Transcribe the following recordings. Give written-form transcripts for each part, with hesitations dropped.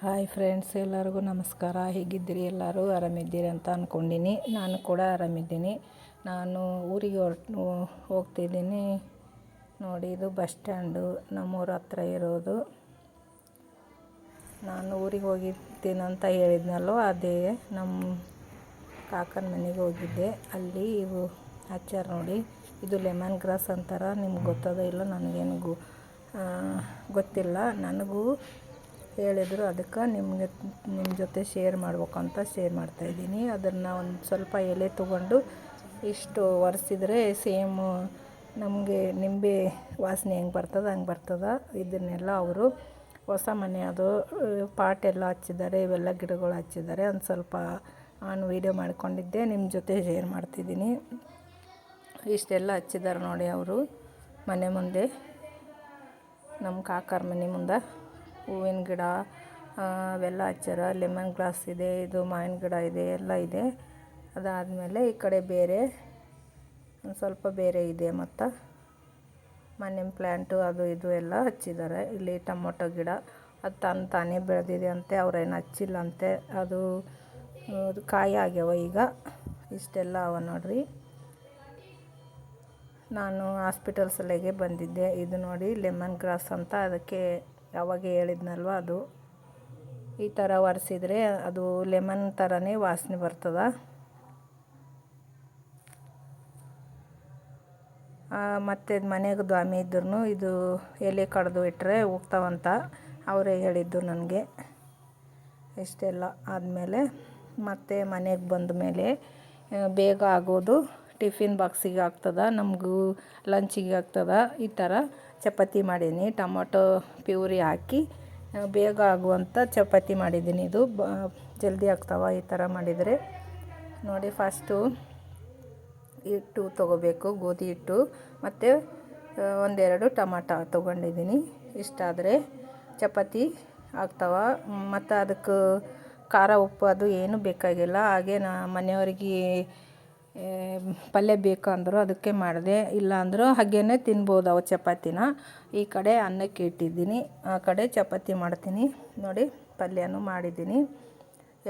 Hi friends, ಎಲ್ಲರಿಗೂ ನಮಸ್ಕಾರ. ಹೇಗಿದ್ದೀರಿ? ಎಲ್ಲರೂ ಆರಾಮಿದ್ದೀರಿ ಅಂತ ಅಂದ್ಕೊಂಡಿನಿ. ನಾನು ಕೂಡ ಆರಾಮಿದ್ದೀನಿ. ನಾನು ಊರಿಗೆ ಹೋಗ್ತಿದ್ದೀನಿ ನೋಡಿ. ಇದು ಬಸ್ ಸ್ಟ್ಯಾಂಡು, ನಮ್ಮೂರ ಹತ್ರ ಇರೋದು. ನಾನು ಊರಿಗೆ ಹೋಗಿರ್ತೀನಿ ಅಂತ ಹೇಳಿದ್ನಲ್ಲೋ, ಅದೇ ನಮ್ಮ ಕಾಕನ ಮನೆಗೆ ಹೋಗಿದ್ದೆ. ಅಲ್ಲಿ ಇವು ಹಚ್ಚಾರ ನೋಡಿ. ಇದು ಲೆಮನ್ ಗ್ರಾಸ್ ಅಂತಾರ. ನಿಮ್ಗೆ ಗೊತ್ತದ ಇಲ್ಲ ನನಗೇನು ಗೊತ್ತಿಲ್ಲ. ನನಗೂ ಹೇಳಿದರು, ಅದಕ್ಕೆ ನಿಮ್ಮ ಜೊತೆ ಶೇರ್ ಮಾಡ್ಬೇಕಂತ ಶೇರ್ ಮಾಡ್ತಾಯಿದ್ದೀನಿ. ಅದನ್ನು ಒಂದು ಸ್ವಲ್ಪ ಎಲೆ ತೊಗೊಂಡು ಇಷ್ಟು ಒರೆಸಿದ್ರೆ ಸೇಮ್ ನಮಗೆ ನಿಂಬೆ ವಾಸನೆ ಹೆಂಗೆ ಬರ್ತದೆ ಹಂಗೆ ಬರ್ತದೆ. ಇದನ್ನೆಲ್ಲ ಅವರು ಹೊಸ ಮನೆ ಅದು ಪಾಟ್ ಎಲ್ಲ ಹಚ್ಚಿದ್ದಾರೆ, ಇವೆಲ್ಲ ಗಿಡಗಳು ಹಚ್ಚಿದ್ದಾರೆ. ಒಂದು ಸ್ವಲ್ಪ ನಾನು ವೀಡಿಯೋ ಮಾಡ್ಕೊಂಡಿದ್ದೆ, ನಿಮ್ಮ ಜೊತೆ ಶೇರ್ ಮಾಡ್ತಿದ್ದೀನಿ. ಇಷ್ಟೆಲ್ಲ ಹಚ್ಚಿದ್ದಾರೆ ನೋಡಿ ಅವರು ಮನೆ ಮುಂದೆ, ನಮ್ಮ ಕಾಕರ ಮನೆ ಮುಂದೆ ಹೂವಿನ ಗಿಡ ಅವೆಲ್ಲ ಹಚ್ಚಾರ. ಲೆಮನ್ ಗ್ರಾಸ್ ಇದೆ, ಇದು ಮಾವಿನ ಗಿಡ ಇದೆ, ಎಲ್ಲ ಇದೆ. ಅದಾದಮೇಲೆ ಈ ಕಡೆ ಬೇರೆ ಒಂದು ಸ್ವಲ್ಪ ಬೇರೆ ಇದೆ. ಮತ್ತು ಮನಿ ಪ್ಲ್ಯಾಂಟು ಅದು ಇದು ಎಲ್ಲ ಹಚ್ಚಿದ್ದಾರೆ. ಇಲ್ಲಿ ಟೊಮೊಟೊ ಗಿಡ ಅದು ತಾನೇ ಬೆಳೆದಿದೆ ಅಂತೆ, ಅವ್ರೇನು ಹಚ್ಚಿಲ್ಲ ಅಂತೆ. ಅದು ಕಾಯಿ ಆಗ್ಯಾವ ಈಗ. ಇಷ್ಟೆಲ್ಲ ಅವ ನೋಡ್ರಿ. ನಾನು ಹಾಸ್ಪಿಟಲ್ ಸಲಗೆ ಬಂದಿದ್ದೆ. ಇದು ನೋಡಿ ಲೆಮನ್ ಗ್ರಾಸ್ ಅಂತ, ಅದಕ್ಕೆ ಯಾವಾಗ ಹೇಳಿದ್ನಲ್ವ, ಅದು ಈ ಥರ ಒರೆಸಿದ್ರೆ ಅದು ಲೆಮನ್ ಥರನೇ ವಾಸನೆ ಬರ್ತದೆ. ಮತ್ತು ಮನೆಗೆ ದ್ವಾಮಿ ಇದ್ರೂ ಇದು ಎಲೆ ಕಡ್ದು ಇಟ್ಟರೆ ಹೋಗ್ತಾವಂತ ಅವರೇ ಹೇಳಿದ್ದು ನನಗೆ. ಇಷ್ಟೆಲ್ಲ ಆದಮೇಲೆ ಮತ್ತೆ ಮನೆಗೆ ಬಂದ ಮೇಲೆ ಬೇಗ ಆಗೋದು, ಟಿಫಿನ್ ಬಾಕ್ಸಿಗೆ ಆಗ್ತದೆ, ನಮಗೂ ಲಂಚಿಗೆ ಆಗ್ತದೆ. ಈ ಥರ ಚಪಾತಿ ಮಾಡೀನಿ. ಟೊಮೊಟೊ ಪ್ಯೂರಿ ಹಾಕಿ ಬೇಗ ಆಗುವಂಥ ಚಪಾತಿ ಮಾಡಿದ್ದೀನಿ. ಇದು ಜಲ್ದಿ ಆಗ್ತಾವೆ ಈ ಥರ ಮಾಡಿದರೆ ನೋಡಿ. ಫಸ್ಟು ಹಿಟ್ಟು ತೊಗೋಬೇಕು, ಗೋಧಿ ಹಿಟ್ಟು, ಮತ್ತು ಒಂದೆರಡು ಟೊಮಾಟೊ ತೊಗೊಂಡಿದ್ದೀನಿ. ಇಷ್ಟಾದರೆ ಚಪಾತಿ ಆಗ್ತಾವೆ. ಮತ್ತು ಅದಕ್ಕೆ ಖಾರ ಉಪ್ಪು ಅದು ಏನೂ ಬೇಕಾಗಿಲ್ಲ. ಹಾಗೆ ಮನೆಯವ್ರಿಗೆ ಪಲ್ಯ ಬೇಕಂದ್ರು ಅದಕ್ಕೆ ಮಾಡಿದೆ. ಇಲ್ಲಾಂದರೂ ಹಾಗೇ ತಿನ್ಬೋದು ಅವು ಚಪಾತಿನ. ಈ ಕಡೆ ಅನ್ನಕ್ಕೆ ಇಟ್ಟಿದ್ದೀನಿ, ಆ ಕಡೆ ಚಪಾತಿ ಮಾಡ್ತೀನಿ ನೋಡಿ. ಪಲ್ಯನೂ ಮಾಡಿದ್ದೀನಿ,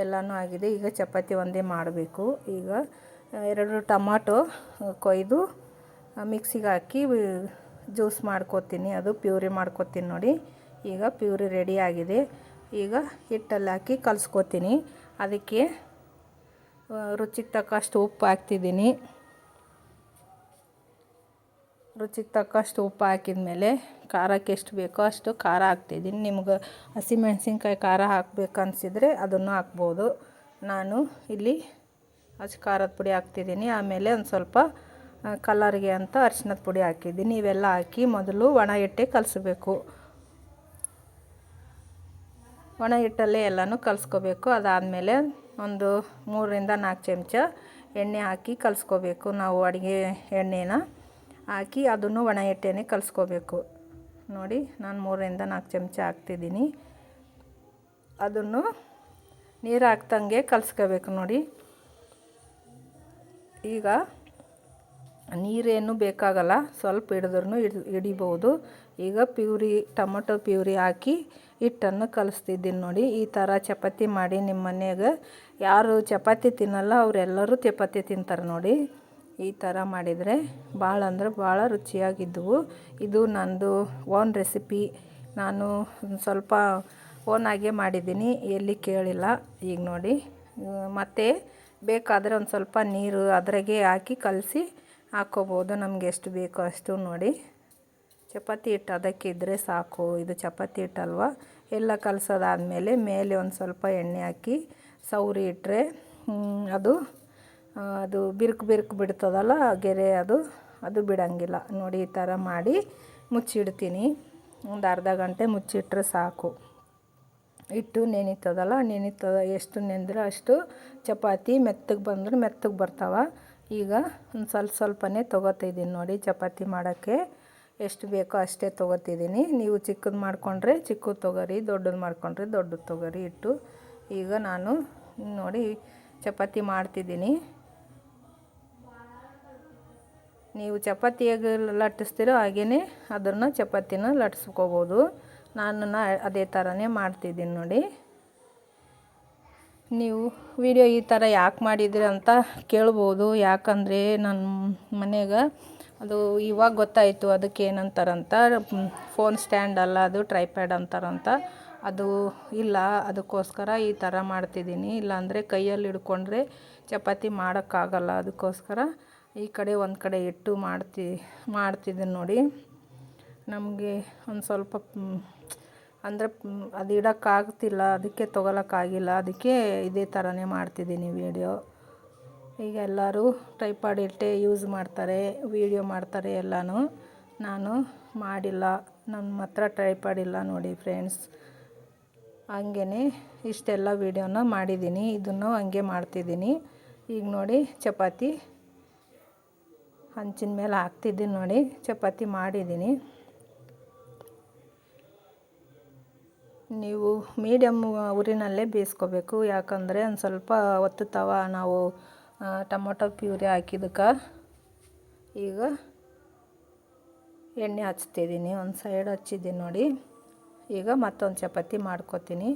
ಎಲ್ಲನೂ ಆಗಿದೆ. ಈಗ ಚಪಾತಿ ಒಂದೇ ಮಾಡಬೇಕು. ಈಗ 2 ಟೊಮಾಟೊ ಕೊಯ್ದು ಮಿಕ್ಸಿಗೆ ಹಾಕಿ ಜ್ಯೂಸ್ ಮಾಡ್ಕೊತೀನಿ, ಅದು ಪ್ಯೂರಿ ಮಾಡ್ಕೊತೀನಿ ನೋಡಿ. ಈಗ ಪ್ಯೂರಿ ರೆಡಿ ಆಗಿದೆ. ಈಗ ಹಿಟ್ಟಲ್ಲಿ ಹಾಕಿ ಕಲಿಸ್ಕೊತೀನಿ. ಅದಕ್ಕೆ ರುಚಿಗೆ ತಕ್ಕಷ್ಟು ಉಪ್ಪು ಹಾಕ್ತಿದ್ದೀನಿ. ರುಚಿಗೆ ತಕ್ಕಷ್ಟು ಉಪ್ಪು ಹಾಕಿದ ಮೇಲೆ ಖಾರಕ್ಕೆ ಎಷ್ಟು ಬೇಕೋ ಅಷ್ಟು ಖಾರ ಹಾಕ್ತಿದ್ದೀನಿ. ನಿಮ್ಗೆ ಹಸಿಮೆಣ್ಸಿನ್ಕಾಯಿ ಖಾರ ಹಾಕ್ಬೇಕನ್ಸಿದ್ರೆ ಅದನ್ನು ಹಾಕ್ಬೋದು. ನಾನು ಇಲ್ಲಿ ಖಾರದ ಪುಡಿ ಹಾಕ್ತಿದ್ದೀನಿ. ಆಮೇಲೆ ಒಂದು ಸ್ವಲ್ಪ ಕಲರ್ಗೆ ಅಂತ ಅರಿಶಿನದ ಪುಡಿ ಹಾಕಿದ್ದೀನಿ. ಇವೆಲ್ಲ ಹಾಕಿ ಮೊದಲು ಒಣ ಹಿಟ್ಟೆ ಕಲಿಸ್ಬೇಕು. ಒಣ ಹಿಟ್ಟಲ್ಲೇ ಎಲ್ಲನೂ ಕಲಿಸ್ಕೋಬೇಕು. ಅದಾದಮೇಲೆ ಒಂದು 3ರಿಂದ 4 ಚಮಚ ಎಣ್ಣೆ ಹಾಕಿ ಕಲಿಸ್ಕೋಬೇಕು. ನಾವು ಅಡುಗೆ ಎಣ್ಣೆನ ಹಾಕಿ ಅದನ್ನು ಒಣ ಹಿಟ್ಟೇನೆ ಕಲಿಸ್ಕೋಬೇಕು ನೋಡಿ. ನಾನು 3ರಿಂದ 4 ಚಮಚ ಹಾಕ್ತಿದ್ದೀನಿ. ಅದನ್ನು ನೀರು ಹಾಕ್ದಂಗೆ ಕಲಿಸ್ಕೋಬೇಕು ನೋಡಿ. ಈಗ ನೀರೇನು ಬೇಕಾಗಲ್ಲ, ಸ್ವಲ್ಪ ಹಿಡಿದ್ರೂ ಹಿಡಿಬೋದು. ಈಗ ಟೊಮೊಟೊ ಪ್ಯೂರಿ ಹಾಕಿ ಹಿಟ್ಟನ್ನು ಕಲಿಸ್ತಿದ್ದೀನಿ ನೋಡಿ. ಈ ಥರ ಚಪಾತಿ ಮಾಡಿ ನಿಮ್ಮ ಮನೆಯಾಗ ಯಾರು ಚಪಾತಿ ತಿನ್ನಲ್ಲ ಅವರೆಲ್ಲರೂ ಚಪಾತಿ ತಿಂತಾರೆ ನೋಡಿ. ಈ ಥರ ಮಾಡಿದರೆ ಭಾಳ ಅಂದ್ರೆ ಭಾಳ ರುಚಿಯಾಗಿದ್ದವು. ಇದು ನಂದು ಓನ್ ರೆಸಿಪಿ. ನಾನು ಸ್ವಲ್ಪ ಓನಾಗೆ ಮಾಡಿದ್ದೀನಿ, ಎಲ್ಲಿ ಕೇಳಿಲ್ಲ. ಈಗ ನೋಡಿ, ಮತ್ತು ಬೇಕಾದರೆ ಒಂದು ಸ್ವಲ್ಪ ನೀರು ಅದ್ರಾಗೆ ಹಾಕಿ ಕಲಸಿ ಹಾಕ್ಕೋಬೋದು, ನಮಗೆ ಎಷ್ಟು ಬೇಕೋ ಅಷ್ಟು ನೋಡಿ. ಚಪಾತಿ ಹಿಟ್ಟು ಅದಕ್ಕೆ ಇದ್ದರೆ ಸಾಕು. ಇದು ಚಪಾತಿ ಹಿಟ್ಟಲ್ವ. ಎಲ್ಲ ಕಲಸೋದಾದಮೇಲೆ ಮೇಲೆ ಒಂದು ಸ್ವಲ್ಪ ಎಣ್ಣೆ ಹಾಕಿ ಸೌರಿ ಇಟ್ಟರೆ ಅದು ಬಿರುಕು ಬಿಡ್ತದಲ್ಲ ಗೆರೆ, ಅದು ಬಿಡೋಂಗಿಲ್ಲ ನೋಡಿ. ಈ ಥರ ಮಾಡಿ ಮುಚ್ಚಿಡ್ತೀನಿ. ಒಂದು ಅರ್ಧ ಗಂಟೆ ಮುಚ್ಚಿಟ್ರೆ ಸಾಕು. ಹಿಟ್ಟು ನೆನೀತದಲ್ಲ, ಎಷ್ಟು ನೆಂದರೆ ಅಷ್ಟು ಚಪಾತಿ ಮೆತ್ತಗೆ ಬಂದರೆ ಮೆತ್ತಗೆ ಬರ್ತಾವೆ. ಈಗ ಒಂದು ಸ್ವಲ್ಪನೇ ತೊಗೋತಿದ್ದೀನಿ ನೋಡಿ. ಚಪಾತಿ ಮಾಡೋಕ್ಕೆ ಎಷ್ಟು ಬೇಕೋ ಅಷ್ಟೇ ತೊಗೋತಿದ್ದೀನಿ. ನೀವು ಚಿಕ್ಕದು ಮಾಡಿಕೊಂಡ್ರೆ ಚಿಕ್ಕದು ತೊಗೋರಿ, ದೊಡ್ಡದು ಮಾಡಿಕೊಂಡ್ರೆ ದೊಡ್ಡದು ತೊಗೋರಿ ಹಿಟ್ಟು. ಈಗ ನಾನು ನೋಡಿ ಚಪಾತಿ ಮಾಡ್ತಿದ್ದೀನಿ. ನೀವು ಚಪಾತಿ ಹೇಗೆ ಲಟ್ಟಿಸ್ತೀರೋ ಹಾಗೆಯೇ ಅದನ್ನು ಚಪಾತಿನ ಲಟ್ಟಿಸ್ಕೋಬೋದು. ನಾನು ಅದೇ ಥರನೇ ಮಾಡ್ತಿದ್ದೀನಿ ನೋಡಿ. ನೀವು ವಿಡಿಯೋ ಈ ಥರ ಯಾಕೆ ಮಾಡಿದ್ರಿ ಅಂತ ಕೇಳ್ಬೋದು. ಯಾಕಂದರೆ ನನ್ನ ಮನೆಗೆ ಅದು ಇವಾಗ ಗೊತ್ತಾಯಿತು ಅದಕ್ಕೆ ಏನಂತಾರಂತ. ಫೋನ್ ಸ್ಟ್ಯಾಂಡ್ ಅಲ್ಲ, ಅದು ಟ್ರೈಪ್ಯಾಡ್ ಅಂತಾರಂತ. ಅದು ಇಲ್ಲ, ಅದಕ್ಕೋಸ್ಕರ ಈ ಥರ ಮಾಡ್ತಿದ್ದೀನಿ. ಇಲ್ಲಾಂದರೆ ಕೈಯಲ್ಲಿ ಹಿಡ್ಕೊಂಡ್ರೆ ಚಪಾತಿ ಮಾಡೋಕ್ಕಾಗಲ್ಲ. ಅದಕ್ಕೋಸ್ಕರ ಈ ಕಡೆ ಒಂದು ಕಡೆ ಇಟ್ಟು ಮಾಡ್ತಿದ್ದೀನಿ ನೋಡಿ. ನಮಗೆ ಒಂದು ಸ್ವಲ್ಪ ಅಂದರೆ ಅದು ಇಡೋಕ್ಕಾಗ್ತಿಲ್ಲ, ಅದಕ್ಕೆ ತೊಗೊಳಕ್ಕಾಗಿಲ್ಲ. ಅದಕ್ಕೆ ಇದೇ ಥರನೇ ಮಾಡ್ತಿದ್ದೀನಿ ವೀಡಿಯೋ. ಈಗ ಎಲ್ಲರೂ ಟ್ರೈಪಾಡ್ ಇಟ್ಟೆ ಯೂಸ್ ಮಾಡ್ತಾರೆ, ವೀಡಿಯೋ ಮಾಡ್ತಾರೆ ಎಲ್ಲನೂ. ನಾನು ಮಾಡಿಲ್ಲ, ನಮ್ಮ ಹತ್ರ ಟ್ರೈಪಾಡ್ ಇಲ್ಲ ನೋಡಿ ಫ್ರೆಂಡ್ಸ್. ಹಂಗೇ ಇಷ್ಟೆಲ್ಲ ವೀಡಿಯೋನ ಮಾಡಿದ್ದೀನಿ. ಇದನ್ನು ಹಂಗೆ ಮಾಡ್ತಿದ್ದೀನಿ. ಈಗ ನೋಡಿ ಚಪಾತಿ ಹಂಚಿನ ಮೇಲೆ ಹಾಕ್ತಿದ್ದೀನಿ ನೋಡಿ. ಚಪಾತಿ ಮಾಡಿದ್ದೀನಿ. ನೀವು ಮೀಡಿಯಮ್ ಉರಿನಲ್ಲೇ ಬೇಯಿಸ್ಕೋಬೇಕು. ಯಾಕಂದರೆ ಒಂದು ಸ್ವಲ್ಪ ಒತ್ತುತ್ತವ ನಾವು ಟೊಮೊಟೊ ಪ್ಯೂರಿ ಹಾಕಿದ್ದಕ್ಕೆ. ಈಗ ಎಣ್ಣೆ ಹಚ್ತಿದ್ದೀನಿ, ಒಂದು ಸೈಡ್ ಹಚ್ಚಿದ್ದೀನಿ ನೋಡಿ. ಈಗ ಮತ್ತೊಂದು ಚಪಾತಿ ಮಾಡ್ಕೊತೀನಿ.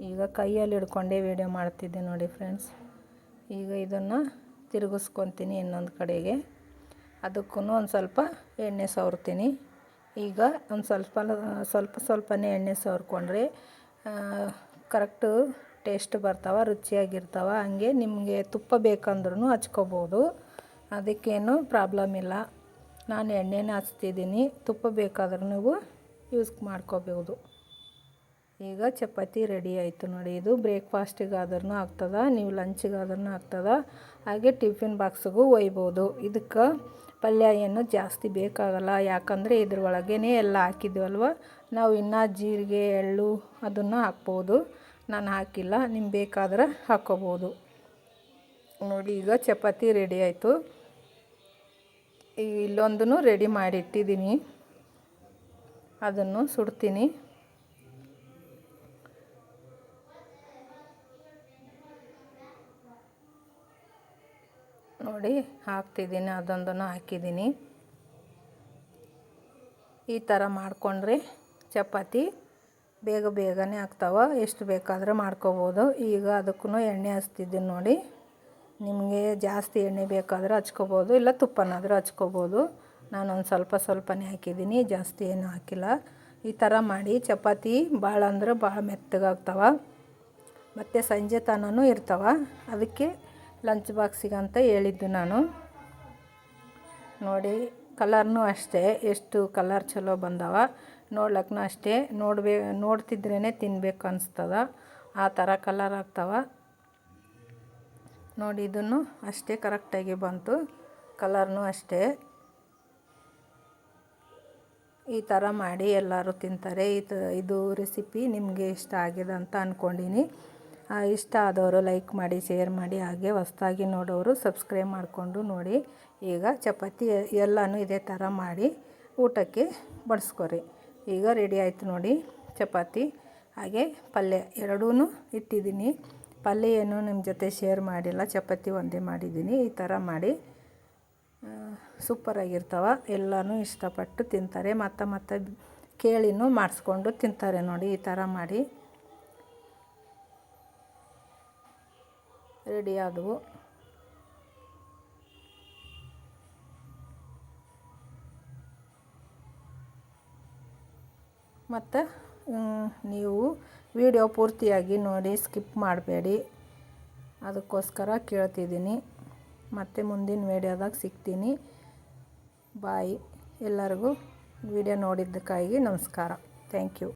ಈಗ ಕೈಯಲ್ಲಿ ಹಿಡ್ಕೊಂಡೇ ವೀಡಿಯೋ ಮಾಡ್ತಿದ್ದೆ ನೋಡಿ ಫ್ರೆಂಡ್ಸ್. ಈಗ ಇದನ್ನು ತಿರುಗಿಸ್ಕೊತೀನಿ ಇನ್ನೊಂದು ಕಡೆಗೆ. ಅದಕ್ಕೂ ಒಂದು ಸ್ವಲ್ಪ ಎಣ್ಣೆ ಸವರ್ತೀನಿ. ಈಗ ಒಂದು ಸ್ವಲ್ಪನೇ ಎಣ್ಣೆ ಸವರ್ಕೊಂಡ್ರೆ ಕರೆಕ್ಟು ಟೇಸ್ಟ್ ಬರ್ತಾವೆ, ರುಚಿಯಾಗಿರ್ತಾವೆ. ಹಂಗೆ ನಿಮಗೆ ತುಪ್ಪ ಬೇಕಂದ್ರೂ ಹಚ್ಕೋಬೋದು, ಅದಕ್ಕೇನು ಪ್ರಾಬ್ಲಮ್ ಇಲ್ಲ. ನಾನು ಎಣ್ಣೆನೇ ಹಚ್ತಿದ್ದೀನಿ. ತುಪ್ಪ ಬೇಕಾದ್ರೂ ನೀವು ಯೂಸ್ ಮಾಡ್ಕೋಬೋದು. ಈಗ ಚಪಾತಿ ರೆಡಿ ಆಯಿತು ನೋಡಿ. ಇದು ಬ್ರೇಕ್ಫಾಸ್ಟಿಗಾದ್ರೂ ಆಗ್ತದೆ, ನೀವು ಲಂಚಿಗಾದ್ರೂ ಆಗ್ತದೆ, ಹಾಗೆ ಟಿಫಿನ್ ಬಾಕ್ಸಿಗೂ ಒಯ್ಬೋದು. ಇದಕ್ಕೆ ಪಲ್ಯ ಏನು ಜಾಸ್ತಿ ಬೇಕಾಗಲ್ಲ. ಯಾಕಂದರೆ ಇದ್ರೊಳಗೇ ಎಲ್ಲ ಹಾಕಿದ್ವಲ್ವ. ನಾವು ಇನ್ನೂ ಜೀರಿಗೆ, ಎಳ್ಳು ಅದನ್ನು ಹಾಕ್ಬೋದು. ನಾನು ಹಾಕಿಲ್ಲ, ನಿಮ್ಗೆ ಬೇಕಾದ್ರೆ ಹಾಕ್ಕೋಬೋದು ನೋಡಿ. ಈಗ ಚಪಾತಿ ರೆಡಿ ಆಯಿತು. ಇಲ್ಲೊಂದನ್ನು ರೆಡಿ ಮಾಡಿಟ್ಟಿದ್ದೀನಿ, ಅದನ್ನು ಸುಡ್ತೀನಿ. ನೋಡಿ ಹಾಕ್ತಿದ್ದೀನಿ, ಅದೊಂದನ್ನು ಹಾಕಿದ್ದೀನಿ. ಈ ಥರ ಮಾಡಿಕೊಂಡ್ರೆ ಚಪಾತಿ ಬೇಗನೆ ಆಗ್ತಾವೆ. ಎಷ್ಟು ಬೇಕಾದರೆ ಮಾಡ್ಕೋಬೋದು. ಈಗ ಅದಕ್ಕೂ ಎಣ್ಣೆ ಹಚ್ತಿದ್ದೀನಿ ನೋಡಿ. ನಿಮಗೆ ಜಾಸ್ತಿ ಎಣ್ಣೆ ಬೇಕಾದರೆ ಹಚ್ಕೋಬೋದು, ಇಲ್ಲ ತುಪ್ಪನಾದರೂ ಹಚ್ಕೋಬೋದು. ನಾನೊಂದು ಸ್ವಲ್ಪನೇ ಹಾಕಿದ್ದೀನಿ, ಜಾಸ್ತಿ ಏನೂ ಹಾಕಿಲ್ಲ. ಈ ಥರ ಮಾಡಿ ಚಪಾತಿ ಭಾಳ ಅಂದ್ರೆ ಭಾಳ ಮೆತ್ತಗಾಗ್ತವೆ, ಮತ್ತು ಸಂಜೆ ತನಕನೂ ಇರ್ತಾವೆ. ಅದಕ್ಕೆ ಲಂಚ್ ಬಾಕ್ಸಿಗಂತ ಹೇಳಿದ್ದು ನಾನು ನೋಡಿ. ಕಲರ್ನೂ ಅಷ್ಟೇ, ಎಷ್ಟು ಕಲರ್ ಚಲೋ ಬಂದವ. ನೋಡ್ಲಿಕ್ಕೂ ಅಷ್ಟೇ, ನೋಡ್ತಿದ್ರೇ ತಿನ್ಬೇಕು ಅನಿಸ್ತದ, ಆ ಥರ ಕಲರ್ ಆಗ್ತವೆ ನೋಡಿ. ಇದನ್ನು ಅಷ್ಟೇ ಕರೆಕ್ಟಾಗಿ ಬಂತು, ಕಲರ್ನೂ ಅಷ್ಟೇ. ಈ ಥರ ಮಾಡಿ ಎಲ್ಲರೂ ತಿಂತಾರೆ. ಇದು ರೆಸಿಪಿ ನಿಮಗೆ ಇಷ್ಟ ಆಗಿದೆ ಅಂತ ಅಂದ್ಕೊಂಡಿನಿ. ಇಷ್ಟ ಆದವರು ಲೈಕ್ ಮಾಡಿ, ಶೇರ್ ಮಾಡಿ, ಹಾಗೆ ಹೊಸದಾಗಿ ನೋಡೋರು ಸಬ್ಸ್ಕ್ರೈಬ್ ಮಾಡಿಕೊಂಡು ನೋಡಿ. ಈಗ ಚಪಾತಿ ಎಲ್ಲನೂ ಇದೇ ಥರ ಮಾಡಿ ಊಟಕ್ಕೆ ಬಡಿಸ್ಕೊರಿ. ಈಗ ರೆಡಿ ಆಯಿತು ನೋಡಿ ಚಪಾತಿ, ಹಾಗೆ ಪಲ್ಯ ಎರಡೂ ಇಟ್ಟಿದ್ದೀನಿ. ಪಲ್ಯ ಏನು ನಿಮ್ಮ ಜೊತೆ ಶೇರ್ ಮಾಡಿಲ್ಲ, ಚಪಾತಿ ಒಂದೇ ಮಾಡಿದ್ದೀನಿ. ಈ ಥರ ಮಾಡಿ ಸೂಪರಾಗಿರ್ತಾವೆ. ಎಲ್ಲನೂ ಇಷ್ಟಪಟ್ಟು ತಿಂತಾರೆ, ಮತ್ತೆ ಕೇಳಿನೂ ಮಾಡಿಸ್ಕೊಂಡು ತಿಂತಾರೆ ನೋಡಿ. ಈ ಥರ ಮಾಡಿ ರೆಡಿ ಆದವು. ಮತ್ತು ನೀವು ವಿಡಿಯೋ ಪೂರ್ತಿಯಾಗಿ ನೋಡಿ, ಸ್ಕಿಪ್ ಮಾಡಬೇಡಿ, ಅದಕ್ಕೋಸ್ಕರ ಕೇಳ್ತಿದ್ದೀನಿ. ಮತ್ತು ಮುಂದಿನ ವಿಡಿಯೋದಾಗ ಸಿಗ್ತೀನಿ. ಬಾಯ್. ಎಲ್ಲರಿಗೂ ವಿಡಿಯೋ ನೋಡಿದ್ದಕ್ಕಾಗಿ ನಮಸ್ಕಾರ. Thank you.